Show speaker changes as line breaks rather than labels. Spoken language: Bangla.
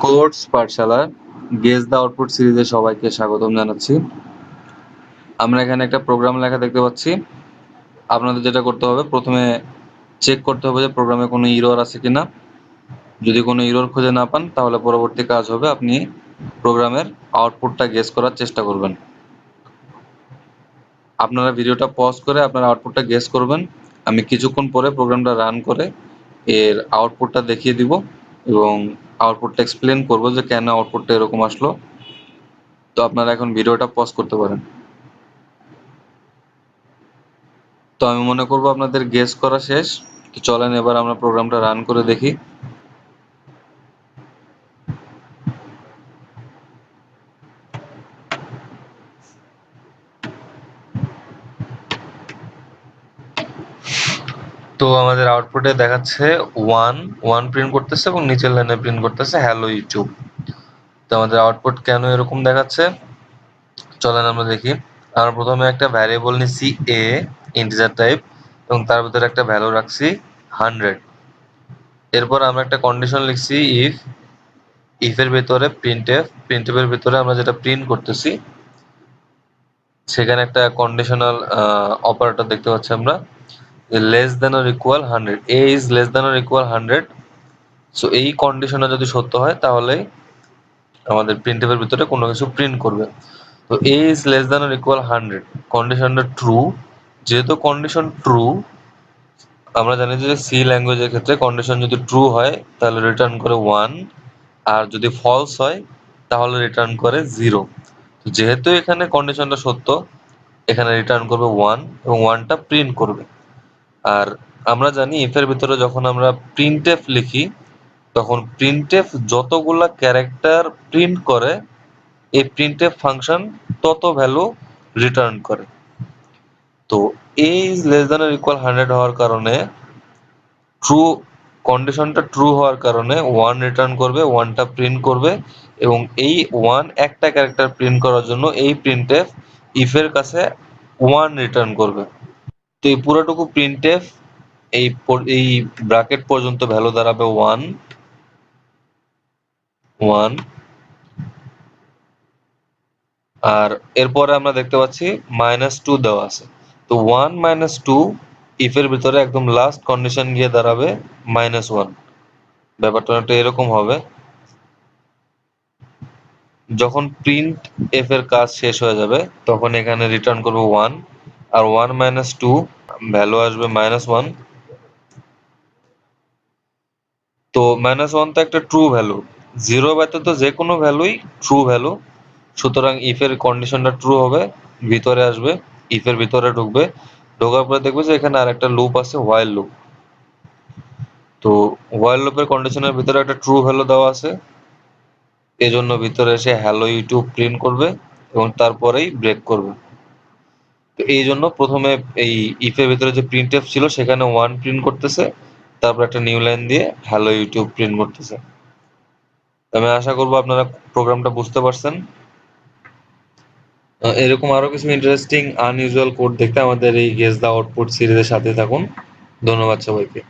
Course Pathsala guess the output সিরিজে সবাইকে স্বাগতম জানাচ্ছি। আমরা এখানে একটা প্রোগ্রাম লেখা দেখতে পাচ্ছি। আপনাদের যেটা করতে হবে, প্রথমে চেক করতে হবে যে প্রোগ্রামে কোনো ইরর আছে কিনা। যদি কোনো ইরর খুঁজে না পান তাহলে পরবর্তী কাজ হবে আপনি প্রোগ্রামের আউটপুটটা গেস করার চেষ্টা করবেন। আপনারা ভিডিওটা পজ করে আপনারা আউটপুটটা গেস করবেন। আমি কিছুক্ষণ পরে প্রোগ্রামটা রান করে এর আউটপুটটা দেখিয়ে দিব এবং আউটপুটটা এক্সপ্লেন করবো যে কেন আউটপুটটা এরকম আসলো। তো আপনারা এখন ভিডিওটা পজ করতে পারেন। তো আমি মনে করবো আপনাদের গেস করা শেষ। তো চলেন এবার আমরা প্রোগ্রামটা রান করে দেখি। তো আমাদের আউটপুটে দেখাচ্ছে ওয়ান ওয়ান প্রিন্ট করতেছে এবং নিচের লাইনে প্রিন্ট করতেছে হ্যালো ইউটিউব। তো আমাদের আউটপুট কেন এরকম দেখাচ্ছে চলেন আমরা দেখি। আমরা প্রথমে একটা ভ্যারিয়েবল নিচ্ছি এ, ইন্টিজার টাইপ, এবং তার ভিতরে একটা ভ্যালু রাখছি 100। এরপর আমরা একটা কন্ডিশন লিখছি ইফ এর ভেতরে প্রিন্টএফ এর ভেতরে আমরা যেটা প্রিন্ট করতেছি সেখানে একটা কন্ডিশনাল অপারেটর দেখতে পাচ্ছি আমরা, less than or equal 100, A is less than or equal 100। So এই কন্ডিশনটা যদি সত্য হয় তাহলে আমাদের প্রিন্টএফ এর ভিতরে কোনো কিছু প্রিন্ট করবে। তো A is less than or equal 100, কন্ডিশনটা ট্রু। যেহেতু কন্ডিশন ট্রু, আমরা জানি যে সি ল্যাঙ্গুয়েজের ক্ষেত্রে কন্ডিশন যদি ট্রু হয় তাহলে রিটার্ন করে 1, আর যদি ফলস হয় তাহলে রিটার্ন করে 0। যেহেতু এখানে কন্ডিশনটা সত্য, এখানে রিটার্ন করবে 1 এবং 1টা প্রিন্ট করবে। আর আমরা জানি ইফ এর ভিতরে যখন আমরা প্রিন্টএফ লিখি তখন প্রিন্টএফ যতগুলা ক্যারেক্টার প্রিন্ট করে এই প্রিন্টএফ ফাংশন তত ভ্যালু রিটার্ন করে। তো A is less than or equal 100 হওয়ার কারণে ট্রু, কন্ডিশনটা ট্রু হওয়ার কারণে 1 রিটার্ন করবে, 1টা প্রিন্ট করবে এবং এই 1 একটা ক্যারেক্টার প্রিন্ট করার জন্য এই প্রিন্টএফ ইফ এর কাছে 1 রিটার্ন করবে। তো এই পুরোটুকু প্রিন্টএফ এই ব্র্যাকেট পর্যন্ত ভ্যালু দাঁড়াবে 1 1। আর এরপরে আমরা দেখতে পাচ্ছি -2 দেওয়া আছে। তো 1 -2 ইফ এর ভিতরে একদম লাস্ট কন্ডিশন গিয়ে দাঁড়াবে -1। ব্যাপারটা একটা এরকম হবে, যখন প্রিন্ট এফ এর কাজ শেষ হয়ে যাবে তখন এখানে রিটার্ন করবে 1, আর 1 -2 ভ্যালু আসবে -1। তো -1 তো একটা ট্রু ভ্যালু, 0 ব্যতীত যে কোনো ভ্যালুই ট্রু ভ্যালু। সুতরাং ইফ এর কন্ডিশনটা ট্রু হবে, ভিতরে আসবে, ইফ এর ভিতরে ঢুকবে, ঢোকার পরে দেখবে যে এখানে আরেকটা লুপ আছে, হোয়াইল লুপ। তো হোয়াইল লুপের কন্ডিশনের ভিতরে একটা ট্রু ভ্যালু দেওয়া আছে, এজন্য ভিতরে এসে হ্যালো ইউটিউব প্রিন্ট করবে এবং তারপরেই ব্রেক করবে। তো এই জন্য প্রথমে এই ইফ এর ভিতরে যে প্রিন্টএফ ছিল সেখানে 1 প্রিন্ট করতেছে, তারপর একটা নিউ লাইন দিয়ে হ্যালো ইউটিউব প্রিন্ট করতেছে। আমি আশা করবো আপনারা প্রোগ্রামটা বুঝতে পারছেন। এরকম আরো কিছু ইন্টারেস্টিং আনইউজুয়াল কোড দেখতে আমাদের এই গেস দা আউটপুট সিরিজের সাথে থাকুন। ধন্যবাদ সবাইকে।